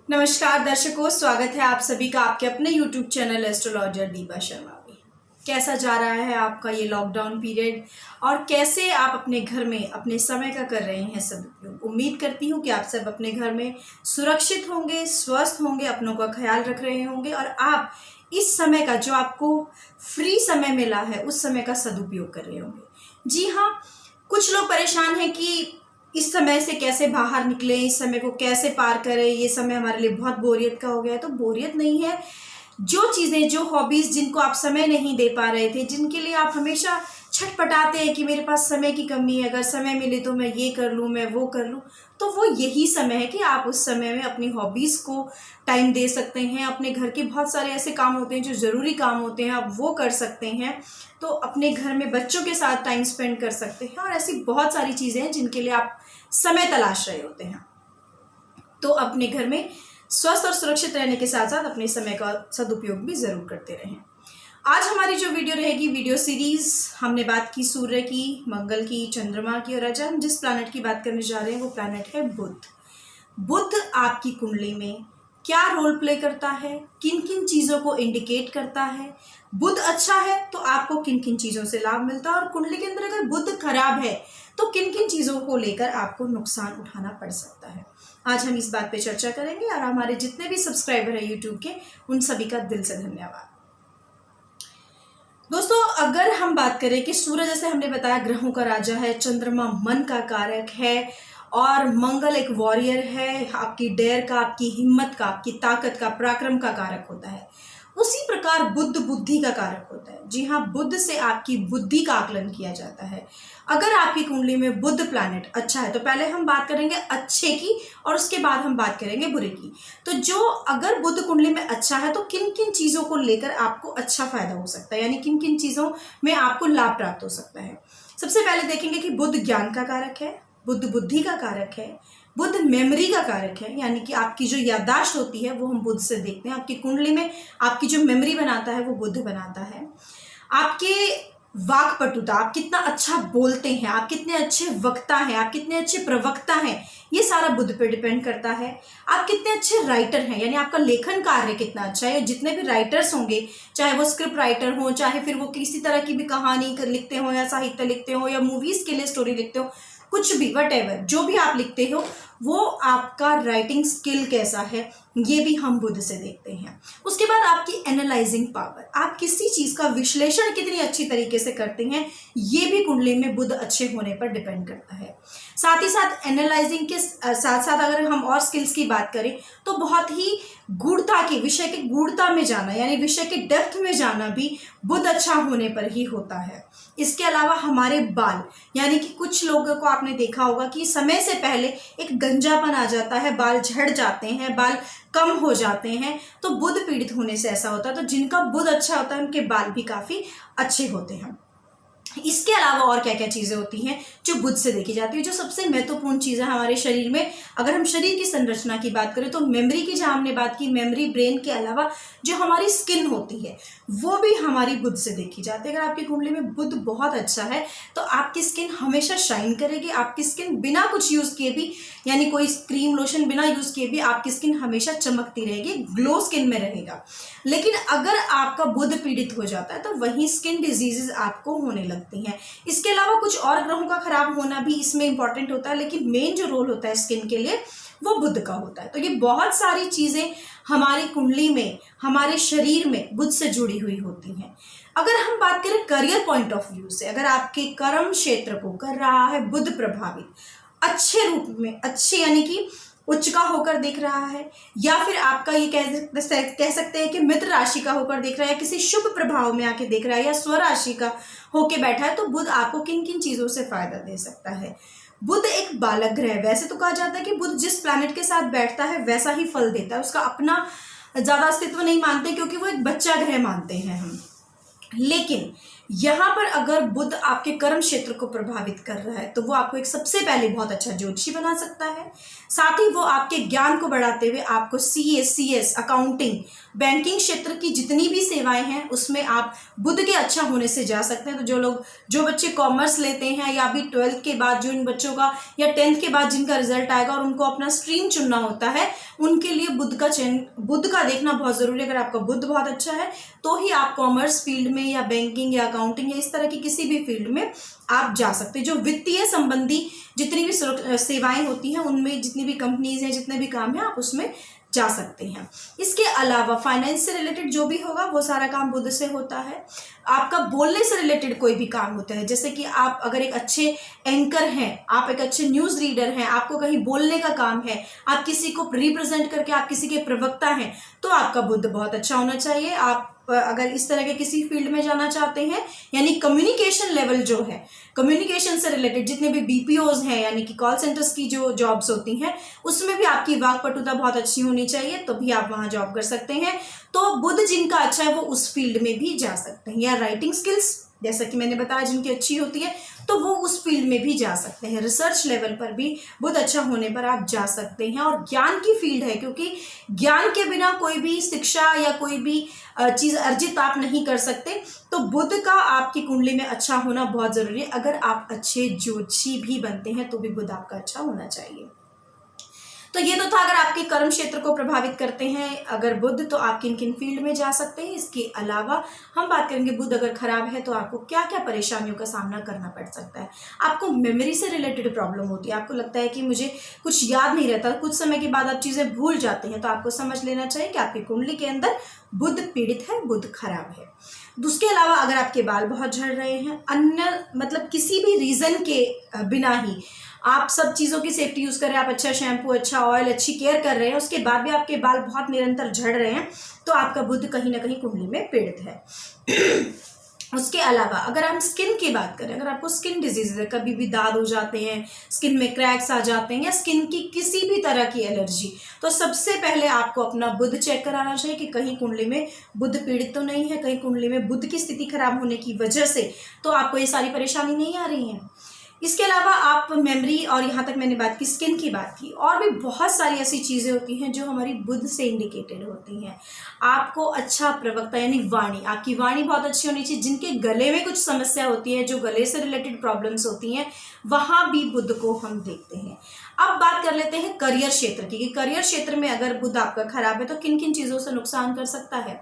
नमस्कार दर्शकों, स्वागत है आप सभी का आपके अपने YouTube channel astrologer Deepa Sharma में। कैसा जा रहा है आपका ये लॉकडाउन पीरियड और कैसे आप अपने घर में अपने समय का कर रहे हैं सदुपयोग। उम्मीद करती हूँ कि आप सब अपने घर में सुरक्षित होंगे, स्वस्थ होंगे, अपनों का ख्याल रख रहे होंगे और आप इस समय का जो आपको फ्री समय मिला है उस समय का सदुपयोग कर रहे होंगे। जी हाँ, कुछ लोग परेशान हैं कि इस समय से कैसे बाहर निकलें, इस समय को कैसे पार करें, ये समय हमारे लिए बहुत बोरियत का हो गया है। तो बोरियत नहीं है, जो चीज़ें, जो हॉबीज़ जिनको आप समय नहीं दे पा रहे थे, जिनके लिए आप हमेशा छटपटाते हैं कि मेरे पास समय की कमी है, अगर समय मिले तो मैं ये कर लूँ, मैं वो कर लूँ, तो वो यही समय है कि आप उस समय में अपनी हॉबीज़ को टाइम दे सकते हैं। अपने घर के बहुत सारे ऐसे काम होते हैं जो ज़रूरी काम होते हैं, आप वो कर सकते हैं। तो अपने घर में बच्चों के साथ टाइम स्पेंड कर सकते हैं और ऐसी बहुत सारी चीज़ें हैं जिनके लिए आप समय तलाश रहे होते हैं। तो अपने घर में स्वस्थ और सुरक्षित रहने के साथ साथ अपने समय का सदुपयोग भी ज़रूर करते रहें। आज हमारी जो वीडियो रहेगी, वीडियो सीरीज, हमने बात की सूर्य की, मंगल की, चंद्रमा की और आज हम जिस प्लैनेट की बात करने जा रहे हैं वो प्लैनेट है बुध। बुध आपकी कुंडली में क्या रोल प्ले करता है, किन किन चीज़ों को इंडिकेट करता है, बुध अच्छा है तो आपको किन किन चीज़ों से लाभ मिलता है और कुंडली के अंदर अगर बुध खराब है तो किन किन चीज़ों को लेकर आपको नुकसान उठाना पड़ सकता है। आज हम इस बात पे चर्चा करेंगे और हमारे जितने भी सब्सक्राइबर हैं यूट्यूब के, उन सभी का दिल से धन्यवाद। दोस्तों, अगर हम बात करें कि सूर्य, जैसे हमने बताया, ग्रहों का राजा है, चंद्रमा मन का कारक है और मंगल एक वॉरियर है, आपकी डेयर का, आपकी हिम्मत का, आपकी ताकत का, पराक्रम का कारक होता है। उसी प्रकार बुध बुद्धि का कारक होता है। जी हाँ, बुध से आपकी बुद्धि का आकलन किया जाता है। अगर आपकी कुंडली में बुध प्लैनेट अच्छा है तो पहले हम बात करेंगे अच्छे की और उसके बाद हम बात करेंगे बुरे की। तो जो अगर बुध कुंडली में अच्छा है तो किन किन चीज़ों को लेकर आपको अच्छा फायदा हो सकता है, यानी किन किन चीज़ों में आपको लाभ प्राप्त हो सकता है। सबसे पहले देखेंगे कि बुध ज्ञान का कारक है, बुध बुद्धि का कारक है, बुध मेमोरी का कारक है, यानी कि आपकी जो याददाश्त होती है वो हम बुध से देखते हैं। आपकी कुंडली में आपकी जो मेमोरी बनाता है वो बुध बनाता है। आपके वाक्पटुता, आप कितना अच्छा बोलते हैं, आप कितने अच्छे वक्ता हैं, आप कितने अच्छे प्रवक्ता हैं, ये सारा बुध पे डिपेंड करता है। आप कितने अच्छे राइटर हैं, यानी आपका लेखन कार्य कितना अच्छा है। जितने भी राइटर्स होंगे, चाहे वो स्क्रिप्ट राइटर हो, चाहे फिर वो किसी तरह की भी कहानी लिखते हो या साहित्य लिखते हो या मूवीज के लिए स्टोरी लिखते हो, कुछ भी, वट एवर, जो भी आप लिखते हो, वो आपका राइटिंग स्किल कैसा है, ये भी हम बुध से देखते हैं। उसके बाद आपकी एनालाइजिंग पावर, आप किसी चीज़ का विश्लेषण कितनी अच्छी तरीके से करते हैं, ये भी कुंडली में बुध अच्छे होने पर डिपेंड करता है। साथ ही साथ एनालाइजिंग के साथ साथ अगर हम और स्किल्स की बात करें तो बहुत ही गूढ़ता की, विषय की गूढ़ता में जाना, यानी विषय के डेप्थ में जाना भी बुध अच्छा होने पर ही होता है। इसके अलावा हमारे बाल, यानी कि कुछ लोगों को आपने देखा होगा कि समय से पहले एक गंजापन आ जाता है, बाल झड़ जाते हैं, बाल कम हो जाते हैं, तो बुध पीड़ित होने से ऐसा होता है। तो जिनका बुध अच्छा होता है उनके बाल भी काफ़ी अच्छे होते हैं। इसके अलावा और क्या क्या चीज़ें होती हैं जो बुध से देखी जाती है। जो सबसे महत्वपूर्ण चीज़ है हमारे शरीर में, अगर हम शरीर की संरचना की बात करें तो मेमोरी की, जहाँ हमने बात की, मेमोरी, ब्रेन के अलावा जो हमारी स्किन होती है वो भी हमारी बुध से देखी जाती है। अगर आपकी कुंडली में बुध बहुत अच्छा है तो आपकी स्किन हमेशा शाइन करेगी। आपकी स्किन बिना कुछ यूज़ किए भी, यानी कोई क्रीम लोशन बिना यूज़ किए भी, आपकी स्किन हमेशा चमकती रहेगी, ग्लो स्किन में रहेगा। लेकिन अगर आपका बुध पीड़ित हो जाता है तो वही स्किन डिजीजेज आपको होने लगती हैं। इसके अलावा कुछ और ग्रहों का खराब होना भी इसमें इंपॉर्टेंट होता है, लेकिन मेन जो रोल होता है स्किन के लिए वो बुध का होता है। तो ये बहुत सारी चीज़ें हमारी कुंडली में, हमारे शरीर में बुध से जुड़ी हुई होती हैं। अगर हम बात करें करियर पॉइंट ऑफ व्यू से, अगर आपके कर्म क्षेत्र को कर रहा है बुध प्रभावित, अच्छे रूप में, अच्छे यानी कि उच्च का होकर देख रहा है, या फिर आपका ये कह सकते हैं कि मित्र राशि का होकर देख रहा है, या किसी शुभ प्रभाव में आके देख रहा है, या स्वराशि का होके बैठा है, तो बुध आपको किन किन चीज़ों से फायदा दे सकता है। बुध एक बालक ग्रह, वैसे तो कहा जाता है कि बुध जिस प्लैनेट के साथ बैठता है वैसा ही फल देता है, उसका अपना ज़्यादा अस्तित्व नहीं मानते क्योंकि वो एक बच्चा ग्रह मानते हैं हम। लेकिन यहाँ पर अगर बुध आपके कर्म क्षेत्र को प्रभावित कर रहा है तो वो आपको एक सबसे पहले बहुत अच्छा ज्योतिषी बना सकता है। साथ ही वो आपके ज्ञान को बढ़ाते हुए आपको सीए, सीएस, अकाउंटिंग, बैंकिंग क्षेत्र की जितनी भी सेवाएं हैं उसमें आप बुध के अच्छा होने से जा सकते हैं। तो जो बच्चे कॉमर्स लेते हैं या अभी 12th के बाद जो इन बच्चों का या 10th के बाद जिनका रिजल्ट आएगा और उनको अपना स्ट्रीम चुनना होता है, उनके लिए बुध का देखना बहुत जरूरी है। अगर आपका बुध बहुत अच्छा है तो ही आप कॉमर्स फील्ड में या बैंकिंग या अकाउंटिंग या इस तरह की किसी भी फील्ड में आप जा सकते हैं। जो वित्तीय संबंधी जितनी भी सेवाएं होती हैं उनमें जितनी भी कंपनीज हैं, जितने भी काम हैं, आप उसमें जा सकते हैं। इसके अलावा फाइनेंस से रिलेटेड जो भी होगा वो सारा काम बुध से होता है। आपका बोलने से रिलेटेड कोई भी काम होता है, जैसे कि आप अगर एक अच्छे एंकर हैं, आप एक अच्छे न्यूज़ रीडर हैं, आपको कहीं बोलने का काम है, आप किसी को रिप्रेजेंट करके आप किसी के प्रवक्ता हैं, तो आपका बुध बहुत अच्छा होना चाहिए। आप अगर इस तरह के किसी फील्ड में जाना चाहते हैं, यानी कम्युनिकेशन लेवल जो है, कम्युनिकेशन से रिलेटेड जितने भी बीपीओज हैं यानी कि कॉल सेंटर्स की जो जॉब्स होती हैं उसमें भी आपकी वाक्पटुता बहुत अच्छी होनी चाहिए, तो भी आप वहां जॉब कर सकते हैं। तो बुध जिनका अच्छा है वो उस फील्ड में भी जा सकते हैं। या राइटिंग स्किल्स जैसा कि मैंने बताया जिनकी अच्छी होती है तो वो उस फील्ड में भी जा सकते हैं। रिसर्च लेवल पर भी बुध अच्छा होने पर आप जा सकते हैं। और ज्ञान की फील्ड है, क्योंकि ज्ञान के बिना कोई भी शिक्षा या कोई भी चीज़ अर्जित आप नहीं कर सकते, तो बुध का आपकी कुंडली में अच्छा होना बहुत ज़रूरी है। अगर आप अच्छे ज्योतिषी भी बनते हैं तो भी बुध आपका अच्छा होना चाहिए। तो ये तो था अगर आपके कर्म क्षेत्र को प्रभावित करते हैं अगर बुध, तो आप किन किन फील्ड में जा सकते हैं। इसके अलावा हम बात करेंगे बुध अगर खराब है तो आपको क्या क्या परेशानियों का सामना करना पड़ सकता है। आपको मेमोरी से रिलेटेड प्रॉब्लम होती है, आपको लगता है कि मुझे कुछ याद नहीं रहता, कुछ समय के बाद आप चीज़ें भूल जाते हैं, तो आपको समझ लेना चाहिए कि आपकी कुंडली के अंदर बुध पीड़ित है, बुध खराब है। उसके अलावा अगर आपके बाल बहुत झड़ रहे हैं, अन्य मतलब किसी भी रीज़न के बिना ही आप सब चीज़ों की सेफ्टी यूज़ कर रहे हैं, आप अच्छा शैम्पू, अच्छा ऑयल, अच्छी केयर कर रहे हैं, उसके बाद भी आपके बाल बहुत निरंतर झड़ रहे हैं, तो आपका बुध कहीं ना कहीं कुंडली में पीड़ित है। उसके अलावा अगर हम स्किन की बात करें, अगर आपको स्किन डिजीज है, कभी भी दाग हो जाते हैं, स्किन में क्रैक्स आ जाते हैं या स्किन की किसी भी तरह की एलर्जी, तो सबसे पहले आपको अपना बुध चेक कराना चाहिए कि कहीं कुंडली में बुध पीड़ित तो नहीं है, कहीं कुंडली में बुध की स्थिति खराब होने की वजह से तो आपको ये सारी परेशानी नहीं आ रही है। इसके अलावा आप मेमोरी और यहाँ तक मैंने बात की स्किन की बात की, और भी बहुत सारी ऐसी चीज़ें होती हैं जो हमारी बुध से इंडिकेटेड होती हैं। आपको अच्छा प्रवक्ता यानी वाणी, आपकी वाणी बहुत अच्छी होनी चाहिए। जिनके गले में कुछ समस्या होती है, जो गले से रिलेटेड प्रॉब्लम्स होती हैं, वहाँ भी बुध को हम देखते हैं। अब बात कर लेते हैं करियर क्षेत्र की, कि करियर क्षेत्र में अगर बुध आपका खराब है तो किन किन चीज़ों से नुकसान कर सकता है।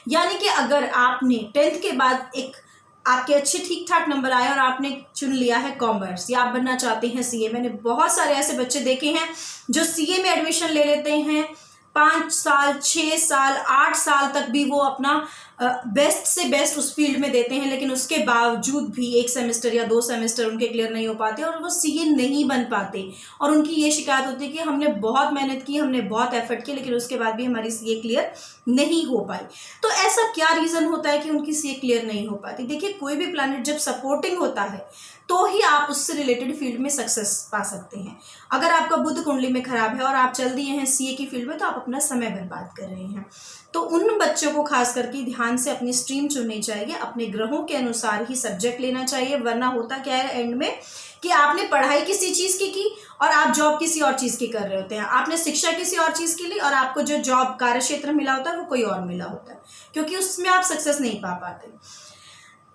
यानी कि अगर आपने 10th के बाद आपके अच्छे ठीक ठाक नंबर आए और आपने चुन लिया है कॉमर्स, या आप बनना चाहते हैं सीए, मैंने बहुत सारे ऐसे बच्चे देखे हैं जो सीए में एडमिशन ले लेते हैं, 5 साल, 6 साल, 8 साल तक भी वो अपना बेस्ट से बेस्ट उस फील्ड में देते हैं, लेकिन उसके बावजूद भी 1 सेमेस्टर या 2 सेमेस्टर उनके क्लियर नहीं हो पाते और वो सीए नहीं बन पाते। और उनकी ये शिकायत होती है कि हमने बहुत मेहनत की, हमने बहुत एफर्ट किया, लेकिन उसके बाद भी हमारी सीए क्लियर नहीं हो पाई। तो ऐसा क्या रीज़न होता है कि उनकी सीए क्लियर नहीं हो पाती? देखिए, कोई भी प्लैनेट जब सपोर्टिंग होता है तो ही आप उससे रिलेटेड फील्ड में सक्सेस पा सकते हैं। अगर आपका बुध कुंडली में खराब है और आप चल दिए हैं सीए की फील्ड में, तो आप अपना समय बर्बाद कर रहे हैं। तो उन बच्चों को खास करके ध्यान से अपनी स्ट्रीम चुननी चाहिए, अपने ग्रहों के अनुसार ही सब्जेक्ट लेना चाहिए। वरना होता क्या है एंड में कि आपने पढ़ाई किसी चीज़ की और आप जॉब किसी और चीज़ की कर रहे होते हैं। आपने शिक्षा किसी और चीज़ की ली और आपको जो जॉब कार्य क्षेत्र मिला होता है वो कोई और मिला होता है, क्योंकि उसमें आप सक्सेस नहीं पा पाते।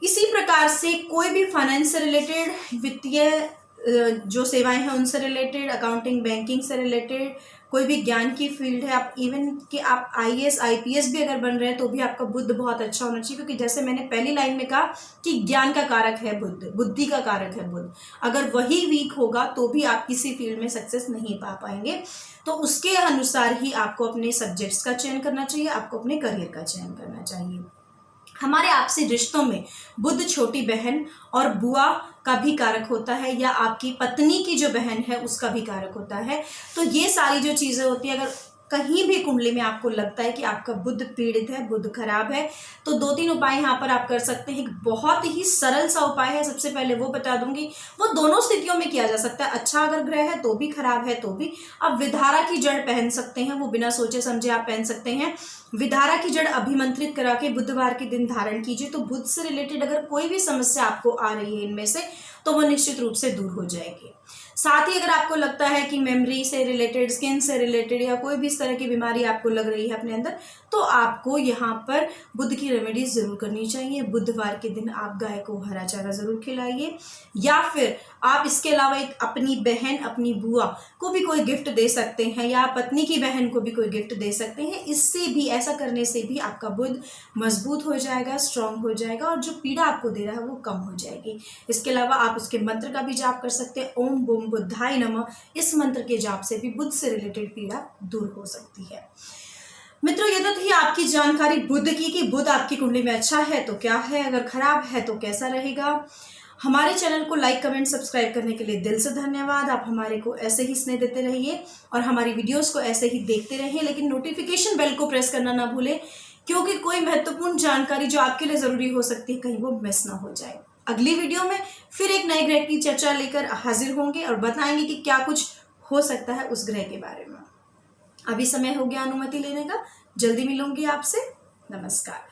इसी प्रकार से कोई भी फाइनेंस से रिलेटेड, वित्तीय जो सेवाएं हैं उनसे रिलेटेड, अकाउंटिंग, बैंकिंग से रिलेटेड, कोई भी ज्ञान की फील्ड है, आप इवन कि आप आईएएस, आईपीएस भी अगर बन रहे हैं तो भी आपका बुध बहुत अच्छा होना चाहिए। क्योंकि जैसे मैंने पहली लाइन में कहा कि ज्ञान का कारक है बुध, बुद्धि का कारक है बुध, अगर वही वीक होगा तो भी आप किसी फील्ड में सक्सेस नहीं पा पाएंगे। तो उसके अनुसार ही आपको अपने सब्जेक्ट्स का चयन करना चाहिए, आपको अपने करियर का चयन करना चाहिए। हमारे आपसी रिश्तों में बुध छोटी बहन और बुआ का भी कारक होता है, या आपकी पत्नी की जो बहन है उसका भी कारक होता है। तो ये सारी जो चीज़ें होती है, अगर कहीं भी कुंडली में आपको लगता है कि आपका बुध पीड़ित है, बुध खराब है, तो 2-3 उपाय यहाँ पर आप कर सकते हैं। एक बहुत ही सरल सा उपाय है, सबसे पहले वो बता दूंगी। वो दोनों स्थितियों में किया जा सकता है, अच्छा अगर ग्रह है तो भी, खराब है तो भी। आप विधारा की जड़ पहन सकते हैं, वो बिना सोचे समझे आप पहन सकते हैं। विधारा की जड़ अभिमंत्रित करा के बुधवार के दिन धारण कीजिए, तो बुध से रिलेटेड अगर कोई भी समस्या आपको आ रही है इनमें से, तो वो निश्चित रूप से दूर हो जाएगी। साथ ही अगर आपको लगता है कि मेमोरी से रिलेटेड, स्किन से रिलेटेड या कोई भी इस तरह की बीमारी आपको लग रही है अपने अंदर, तो आपको यहाँ पर बुध की रेमेडीज जरूर करनी चाहिए। बुधवार के दिन आप गाय को हरा चारा जरूर खिलाइए, या फिर आप इसके अलावा एक अपनी बहन, अपनी बुआ को भी कोई गिफ्ट दे सकते हैं, या पत्नी की बहन को भी कोई गिफ्ट दे सकते हैं। इससे भी, ऐसा करने से भी आपका बुध मजबूत हो जाएगा, स्ट्रांग हो जाएगा, और जो पीड़ा आपको दे रहा है वो कम हो जाएगी। इसके अलावा आप उसके मंत्र का भी जाप कर सकते हैं, ओम बूम बुद्धाय नमः। इस मंत्र के जाप से भी बुध से रिलेटेड पीड़ा दूर हो सकती है। मित्रों, ये तो थी आपकी जानकारी बुध की, कि बुध आपकी कुंडली में अच्छा है तो क्या है, अगर खराब है तो कैसा रहेगा। हमारे चैनल को लाइक, कमेंट, सब्सक्राइब करने के लिए दिल से धन्यवाद। आप हमारे को ऐसे ही स्नेह देते रहिए और हमारी वीडियोस को ऐसे ही देखते रहिए, लेकिन नोटिफिकेशन बेल को प्रेस करना ना भूलें, क्योंकि कोई महत्वपूर्ण जानकारी जो आपके लिए जरूरी हो सकती है, कहीं वो मिस ना हो जाए। अगली वीडियो में फिर एक नए ग्रह की चर्चा लेकर हाजिर होंगे और बताएंगे कि क्या कुछ हो सकता है उस ग्रह के बारे में। अभी समय हो गया अनुमति लेने का, जल्दी मिलूंगी आपसे। नमस्कार।